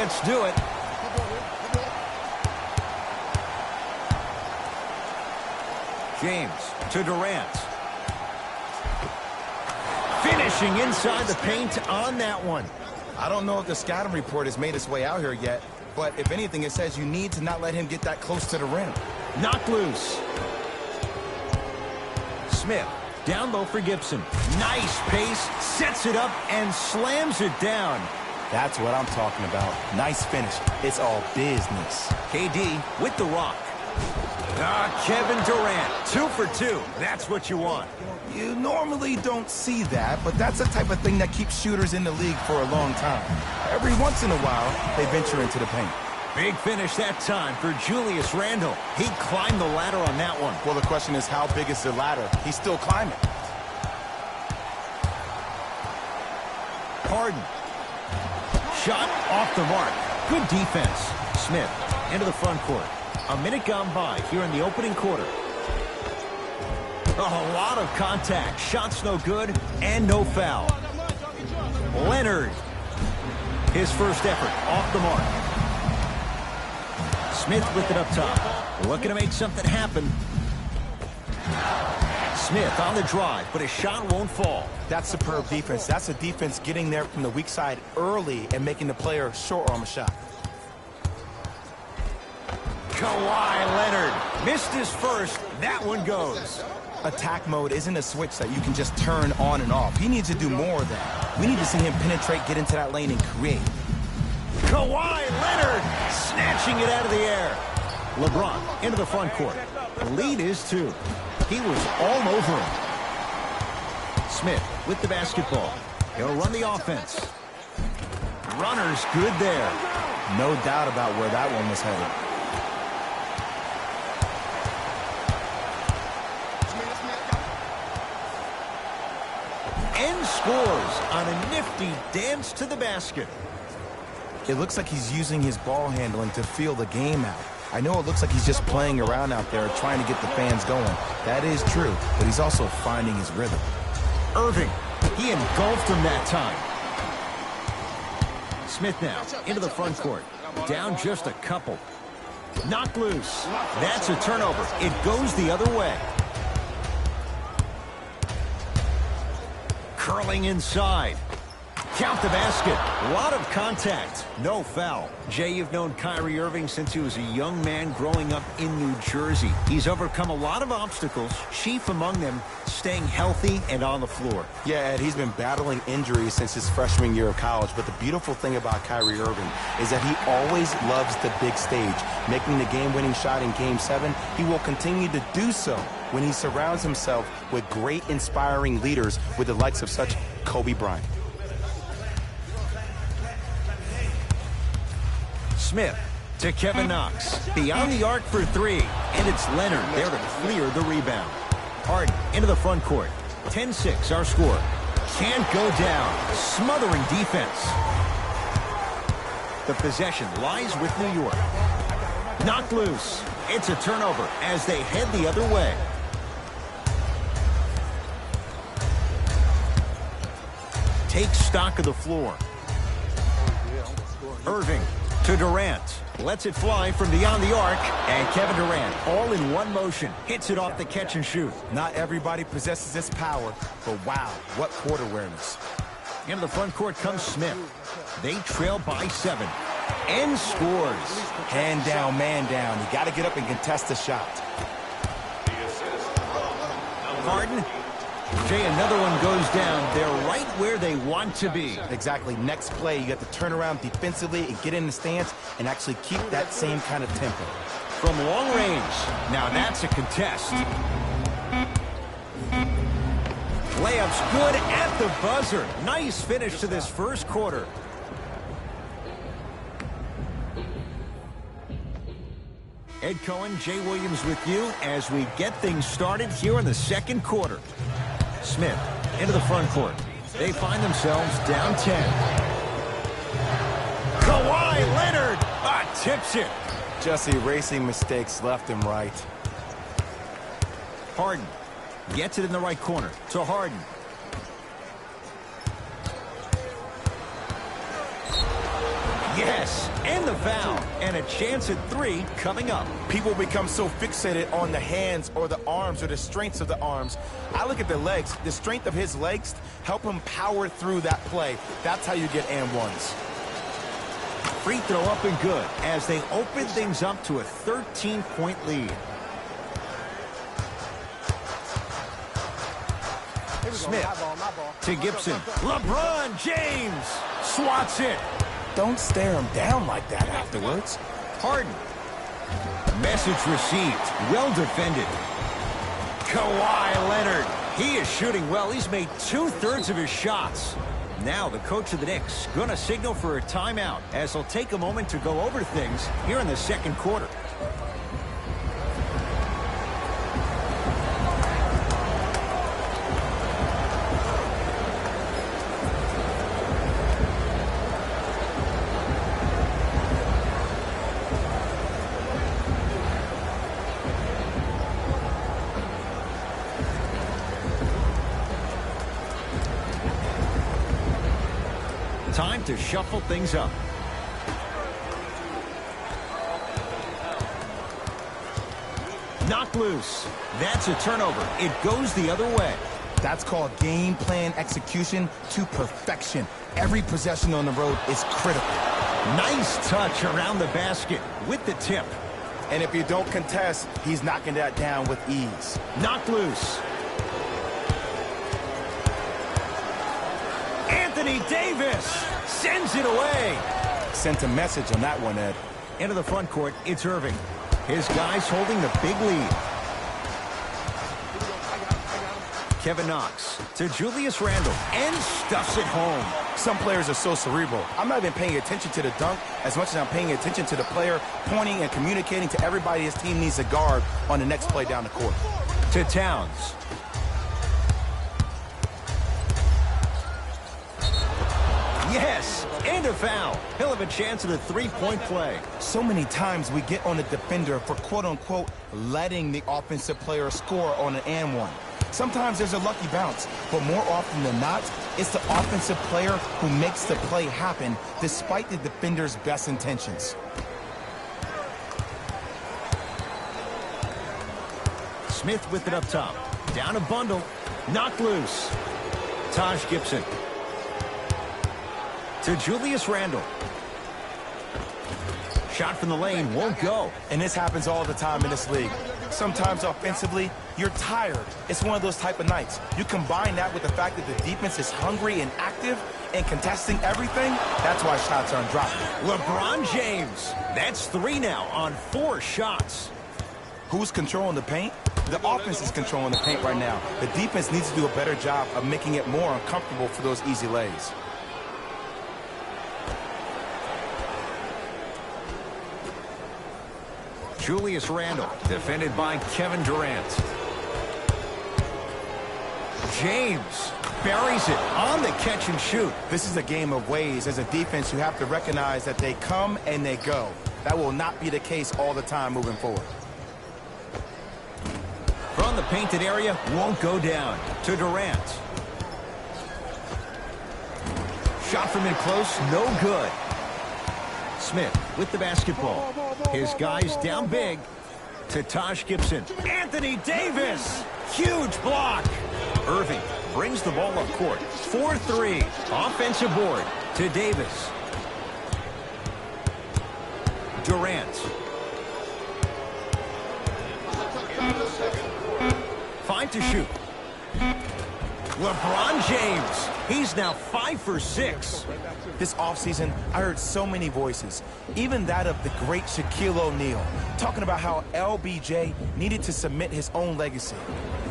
Let's do it. James to Durant. Finishing inside the paint on that one. I don't know if the scouting report has made its way out here yet, but if anything, it says you need to not let him get that close to the rim. Knocked loose. Smith down low for Gibson. Nice pace, sets it up, and slams it down. That's what I'm talking about. Nice finish. It's all business. KD with the rock. Kevin Durant, 2 for 2. That's what you want. You normally don't see that, but that's the type of thing that keeps shooters in the league for a long time. Every once in a while, they venture into the paint. Big finish that time for Julius Randle. He climbed the ladder on that one. Well, the question is, how big is the ladder? He's still climbing. Harden. Shot off the mark. Good defense. Smith into the front court. A minute gone by here in the opening quarter. A lot of contact. Shots no good and no foul. Leonard. His first effort off the mark. Smith with it up top. Looking to make something happen. Smith on the drive, but his shot won't fall. That's superb defense. That's a defense getting there from the weak side early and making the player short arm a shot. Kawhi Leonard missed his first. That one goes. Attack mode isn't a switch that you can just turn on and off. He needs to do more of that. We need to see him penetrate, get into that lane, and create. Kawhi Leonard snatching it out of the air. LeBron into the front court. The lead is 2. He was all over him. Smith with the basketball. He'll run the offense. Runner's good there. No doubt about where that one was headed. And scores on a nifty dance to the basket. It looks like he's using his ball handling to feel the game out. I know it looks like he's just playing around out there trying to get the fans going. That is true, but he's also finding his rhythm. Irving, he engulfed him that time. Smith now into the front court. Down just a couple. Knocked loose. That's a turnover. It goes the other way. Curling inside. Count the basket. A lot of contact. No foul. Jay, you've known Kyrie Irving since he was a young man growing up in New Jersey. He's overcome a lot of obstacles, chief among them staying healthy and on the floor. Yeah, Ed, he's been battling injuries since his freshman year of college, but the beautiful thing about Kyrie Irving is that he always loves the big stage. Making the game-winning shot in Game 7, he will continue to do so when he surrounds himself with great, inspiring leaders with the likes of such Kobe Bryant. Smith to Kevin Knox. Beyond the arc for 3. And it's Leonard there to clear the rebound. Harden into the front court. 10-6 our score. Can't go down. Smothering defense. The possession lies with New York. Knocked loose. It's a turnover as they head the other way. Take stock of the floor. Irving to Durant. Lets it fly from beyond the arc. And Kevin Durant, all in one motion, hits it off the catch and shoot. Not everybody possesses this power, but wow, what court awareness. Into the front court comes Smith. They trail by 7. And scores. Hand down, man down. You got to get up and contest the shot. Harden. Jay, another one goes down. They're right where they want to be. Exactly. Next play, you got to turn around defensively and get in the stance and actually keep that same kind of tempo. From long range. Now that's a contest. Layup's good at the buzzer. Nice finish to this first quarter. Ed Cohen, Jay Williams with you as we get things started here in the second quarter. Smith into the front court. They find themselves down 10. Kawhi Leonard tips it. Just erasing mistakes left and right. Harden gets it in the right corner to Harden. Yes, and the foul. And a chance at 3 coming up. People become so fixated on the hands or the arms or the strengths of the arms. I look at the legs. The strength of his legs help him power through that play. That's how you get and ones. Free throw up and good as they open things up to a 13-point lead. Smith to Gibson. LeBron James swats it. Don't stare him down like that afterwards. Harden. Message received. Well defended. Kawhi Leonard. He is shooting well. He's made 2/3 of his shots. Now the coach of the Knicks going to signal for a timeout as he'll take a moment to go over things here in the second quarter. Time to shuffle things up. Knocked loose. That's a turnover. It goes the other way. That's called game plan execution to perfection. Every possession on the road is critical. Nice touch around the basket with the tip. And if you don't contest, he's knocking that down with ease. Knocked loose. Anthony Davis sends it away. Sent a message on that one, Ed. Into the front court, it's Irving. His guys holding the big lead. Kevin Knox to Julius Randle and stuffs it home. Some players are so cerebral. I'm not even paying attention to the dunk as much as I'm paying attention to the player pointing and communicating to everybody his team needs a guard on the next play down the court. To Towns. Yes, and a foul. He'll have a chance at a three-point play. So many times we get on the defender for quote-unquote letting the offensive player score on an and one. Sometimes there's a lucky bounce, but more often than not, it's the offensive player who makes the play happen despite the defender's best intentions. Smith with it up top. Down a bundle. Knocked loose. Taj Gibson. To Julius Randle. Shot from the lane won't go. And this happens all the time in this league. Sometimes offensively, you're tired. It's one of those type of nights. You combine that with the fact that the defense is hungry and active and contesting everything, that's why shots aren't dropping. LeBron James. That's 3 now on 4 shots. Who's controlling the paint? The offense is controlling the paint right now. The defense needs to do a better job of making it more uncomfortable for those easy lays. Julius Randle, defended by Kevin Durant. James buries it on the catch and shoot. This is a game of ways. As a defense, you have to recognize that they come and they go. That will not be the case all the time moving forward. From the painted area, won't go down. To Durant. Shot from in close, no good. Smith with the basketball. His guys down big. To Taj Gibson. Anthony Davis. Huge block. Irving brings the ball up court. 4-3. Offensive board to Davis. Durant. Five to shoot. LeBron James. He's now 5 for 6. This offseason, I heard so many voices, even that of the great Shaquille O'Neal, talking about how LBJ needed to submit his own legacy.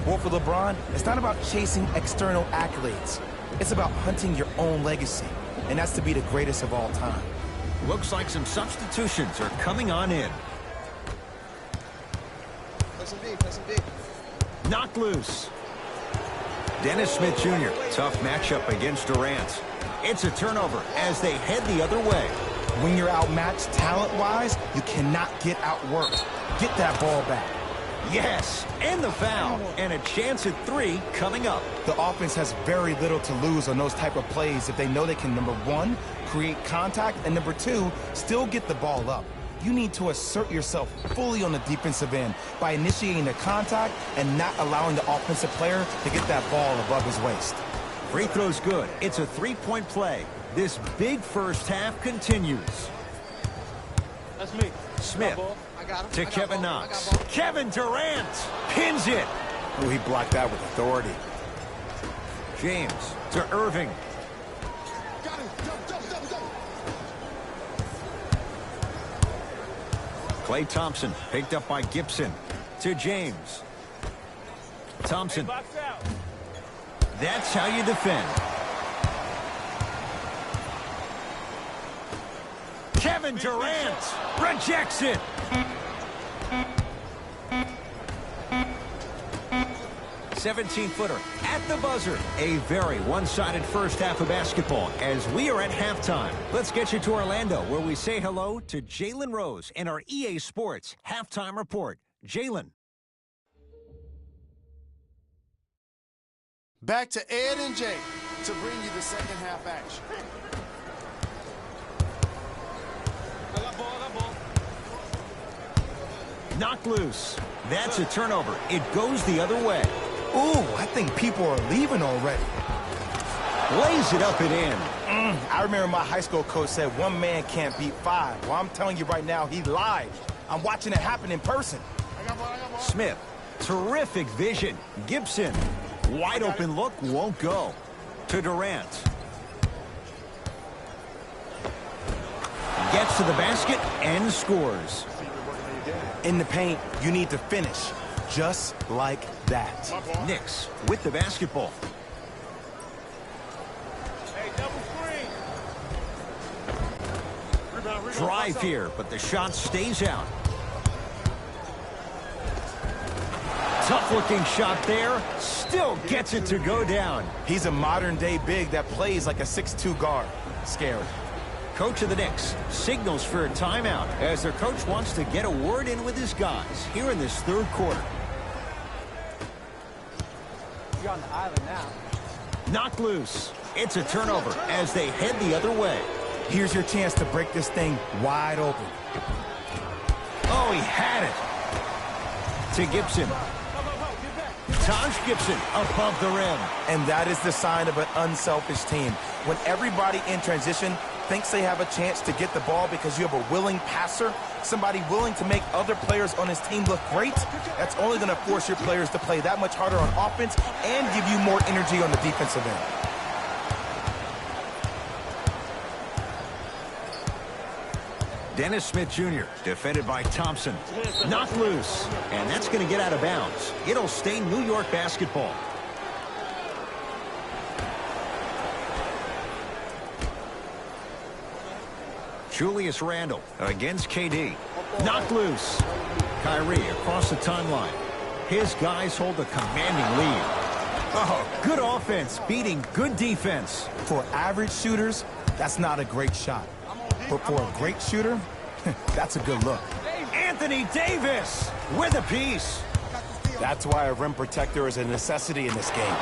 Well, for LeBron, it's not about chasing external accolades. It's about hunting your own legacy, and that's to be the greatest of all time. Looks like some substitutions are coming on in. Knocked loose. Dennis Smith Jr. Tough matchup against Durant. It's a turnover as they head the other way. When you're outmatched talent-wise, you cannot get outworked. Get that ball back. Yes, and the foul, and a chance at 3 coming up. The offense has very little to lose on those type of plays if they know they can, number 1, create contact, and number 2, still get the ball up. You need to assert yourself fully on the defensive end by initiating the contact and not allowing the offensive player to get that ball above his waist. Free throw's good. It's a 3-point play. This big first half continues. That's me. Smith to Kevin Knox. Kevin Durant pins it. Oh, he blocked that with authority. James to Irving. Klay Thompson picked up by Gibson to James. Thompson. That's how you defend. Kevin Durant rejects it. "17-footer at the buzzer." A very one-sided first half of basketball as we are at halftime. Let's get you to Orlando, where we say hello to Jalen Rose in our EA Sports Halftime Report. Jalen. Back to Ed and Jay to bring you the second half action. Knocked loose. That's a turnover. It goes the other way. Ooh, I think people are leaving already. Lays it up and in. I remember my high school coach said 1 man can't beat 5. Well, I'm telling you right now, he lied. I'm watching it happen in person. Smith, terrific vision. Gibson, wide open look, won't go. To Durant. Gets to the basket and scores. In the paint, you need to finish just like that. Knicks with the basketball. Drive here, but the shot stays out. Tough-looking shot there. Still gets it to go down. He's a modern-day big that plays like a 6'2 guard. Scary. Coach of the Knicks signals for a timeout as their coach wants to get a word in with his guys here in this third quarter. You're on the island now. Knocked loose. It's a turnover as they head the other way. Here's your chance to break this thing wide open. Oh, he had it. To Gibson. Taj Gibson above the rim. And that is the sign of an unselfish team. When everybody in transition thinks they have a chance to get the ball because you have a willing passer, somebody willing to make other players on his team look great, that's only going to force your players to play that much harder on offense and give you more energy on the defensive end. Dennis Smith Jr. defended by Thompson. Knocked loose. And that's going to get out of bounds. It'll stay New York basketball. Julius Randle against KD. Knocked loose. Kyrie across the timeline. His guys hold a commanding lead. Oh, good offense beating good defense. For average shooters, that's not a great shot. But for a great shooter, that's a good look. Anthony Davis with a piece. That's why a rim protector is a necessity in this game.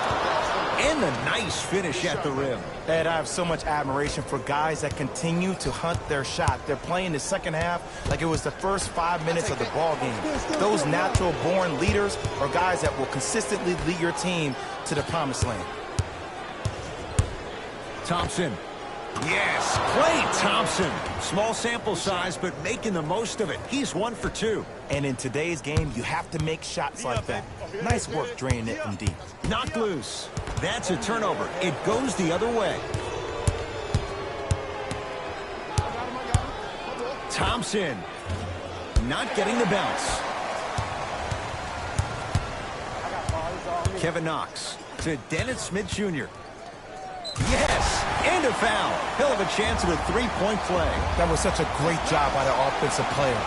And a nice finish at the rim. Ed, I have so much admiration for guys that continue to hunt their shot. They're playing the second half like it was the first 5 minutes of the ball game. Those natural-born leaders are guys that will consistently lead your team to the promised land. Thompson. Yes, Klay Thompson. Small sample size, but making the most of it. He's 1 for 2. And in today's game, you have to make shots like that. Nice work draining it from deep. Knocked loose. That's a turnover. It goes the other way. Thompson. Not getting the bounce. Kevin Knox to Dennis Smith Jr. Yes, and a foul. He'll have a chance at a three-point play. That was such a great job by the offensive player.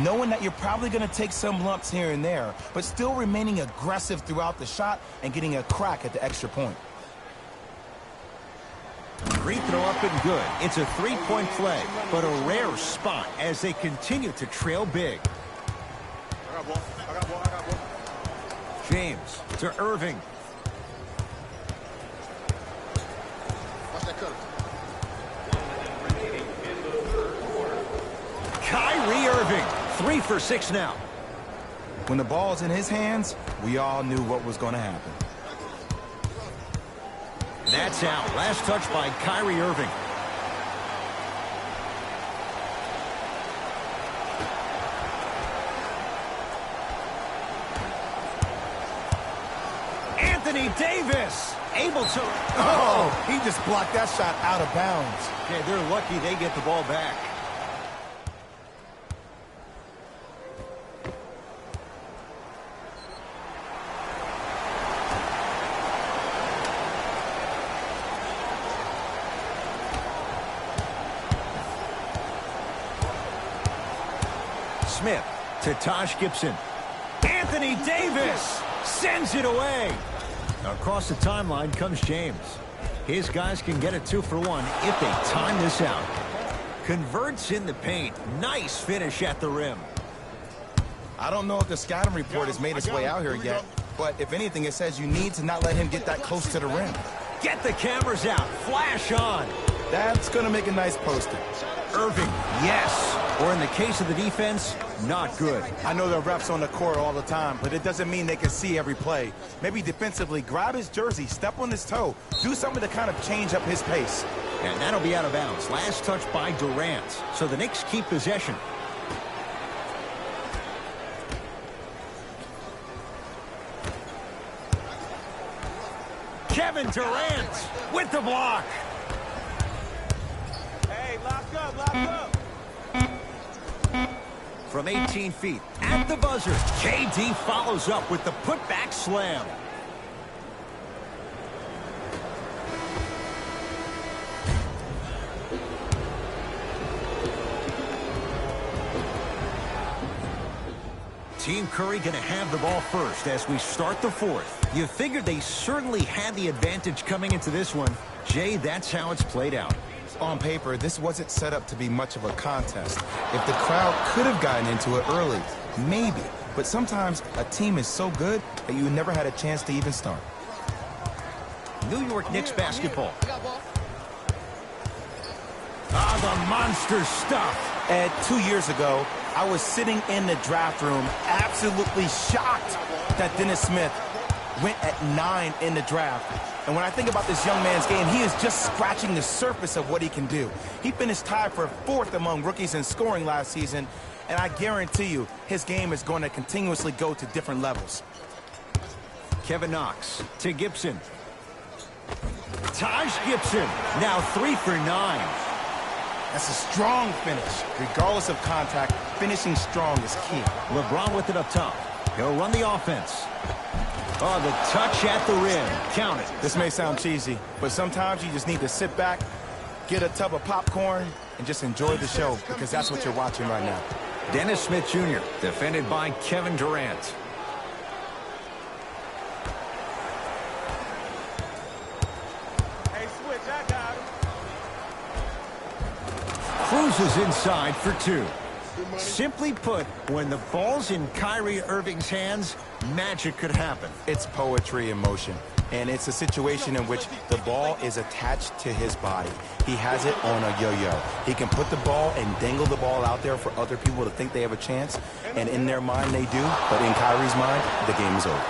Knowing that you're probably going to take some lumps here and there, but still remaining aggressive throughout the shot and getting a crack at the extra point. Free throw up and good. It's a three-point play, but a rare spot as they continue to trail big. James to Irving. Watch that cutter. Kyrie Irving, 3 for 6 now. When the ball's in his hands, we all knew what was going to happen. That's out. Last touch by Kyrie Irving. Anthony Davis able to... Oh, he just blocked that shot out of bounds. Yeah, they're lucky they get the ball back. Smith to Taj Gibson. Anthony Davis sends it away. Across the timeline comes James. His guys can get a 2 for 1 if they time this out. Converts in the paint. Nice finish at the rim. I don't know if the scouting report has made its way out here yet, but if anything, it says you need to not let him get that close to the rim. Get the cameras out. Flash on. That's going to make a nice poster. Irving, yes. Or in the case of the defense, not good. I know there are refs on the court all the time, but it doesn't mean they can see every play. Maybe defensively, grab his jersey, step on his toe, do something to kind of change up his pace. And that'll be out of bounds. Last touch by Durant. So the Knicks keep possession. Kevin Durant with the block. Hey, lock up, lock up. From 18 feet at the buzzer, KD follows up with the putback slam. Team Curry going to have the ball first as we start the fourth. You figured they certainly had the advantage coming into this one. Jay, that's how it's played out. On paper, this wasn't set up to be much of a contest. If the crowd could have gotten into it early, maybe. But sometimes a team is so good that you never had a chance to even start. New York Knicks basketball. Ah, the monster stuff. Ed, 2 years ago, I was sitting in the draft room absolutely shocked that Dennis Smith went at 9 in the draft. And when I think about this young man's game, he is just scratching the surface of what he can do. He finished tied for 4th among rookies in scoring last season, and I guarantee you his game is going to continuously go to different levels. Kevin Knox to Gibson. Taj Gibson, now 3 for 9. That's a strong finish. Regardless of contact, finishing strong is key. LeBron with it up top. He'll run the offense. Oh, the touch at the rim. Count it. This may sound cheesy, but sometimes you just need to sit back, get a tub of popcorn, and just enjoy the show, because that's what you're watching right now. Dennis Smith Jr., defended by Kevin Durant. Hey, switch, I got him. Cruises inside for 2. Simply put, when the ball's in Kyrie Irving's hands, magic could happen. It's poetry in motion, and it's a situation in which the ball is attached to his body. He has it on a yo-yo. He can put the ball and dangle the ball out there for other people to think they have a chance, and in their mind they do, but in Kyrie's mind, the game is over.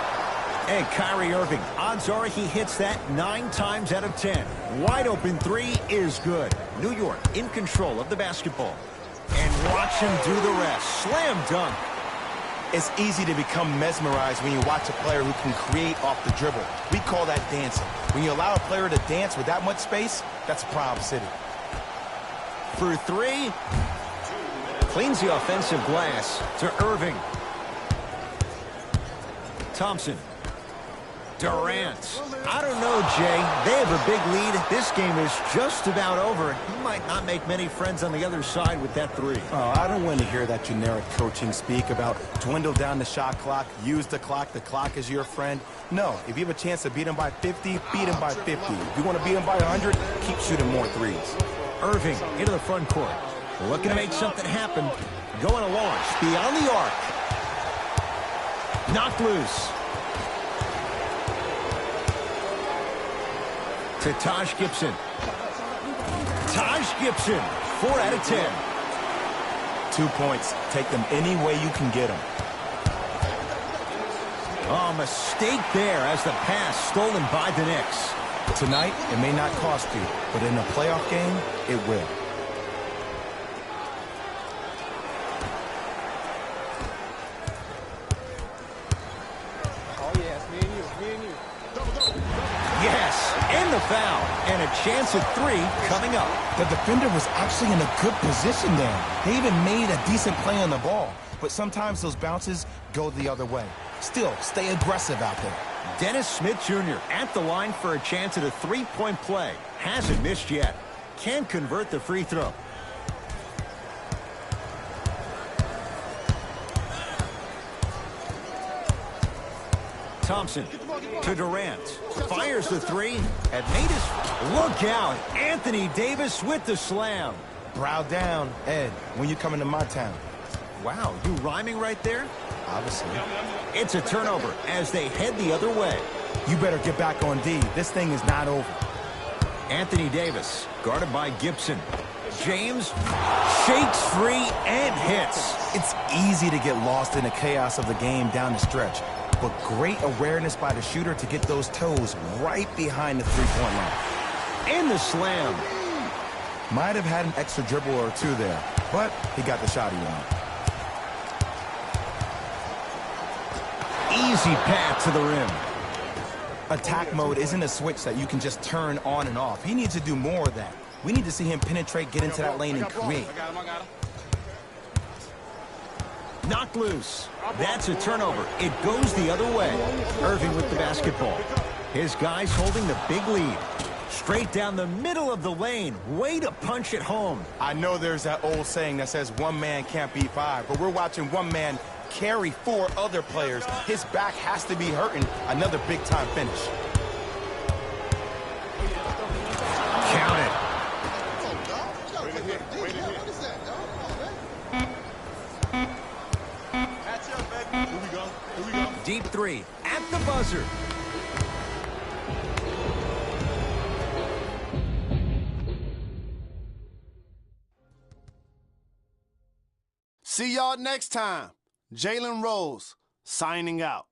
And Kyrie Irving, odds are he hits that 9 times out of 10. Wide open 3 is good. New York in control of the basketball. And watch him do the rest. Slam dunk. It's easy to become mesmerized when you watch a player who can create off the dribble. We call that dancing. When you allow a player to dance with that much space, that's Prom City. For 3. Cleans the offensive glass to Irving. Thompson. Durant. I don't know, Jay. They have a big lead. This game is just about over. He might not make many friends on the other side with that 3. Oh, I don't want to hear that generic coaching speak about dwindle down the shot clock, use the clock is your friend. No, if you have a chance to beat him by 50, beat him by 50. If you want to beat him by 100, keep shooting more 3s. Irving into the front court. Looking to make something happen. Going to launch beyond the arc. Knocked loose. To Taj Gibson. Taj Gibson, 4 out of 10. 2 points. Take them any way you can get them. Oh, mistake there as the pass stolen by the Knicks. Tonight, it may not cost you, but in a playoff game, it will. Oh, yeah, it's me and you. Me and you. Yes, and the foul. And a chance at 3 coming up. The defender was actually in a good position there. They even made a decent play on the ball, but sometimes those bounces go the other way. Still, stay aggressive out there. Dennis Smith Jr. at the line for a chance at a 3-point play. Hasn't missed yet. Can convert the free throw. Thompson to Durant. Fires the 3 and made his... Look out. Anthony Davis with the slam. Brow down, Ed, when you come into my town. Wow, you rhyming right there? Obviously. It's a turnover as they head the other way. You better get back on D. This thing is not over. Anthony Davis, guarded by Gibson. James shakes free and hits. It's easy to get lost in the chaos of the game down the stretch, but great awareness by the shooter to get those toes right behind the three-point line. And the slam. Might have had an extra dribble or 2 there, but he got the shot he wanted. Easy path to the rim. Attack mode isn't a switch that you can just turn on and off. He needs to do more of that. We need to see him penetrate, get into that lane, and create. I got him. Knocked loose. That's a turnover. It goes the other way. Irving with the basketball. His guys holding the big lead. Straight down the middle of the lane. Way to punch it home. I know there's that old saying that says 1 man can't beat 5, but we're watching 1 man carry 4 other players. His back has to be hurting. Another big-time finish. Count it. Match up, baby. Here we go. Here we go. Deep 3 at the buzzer. See y'all next time. Jalen Rose, signing out.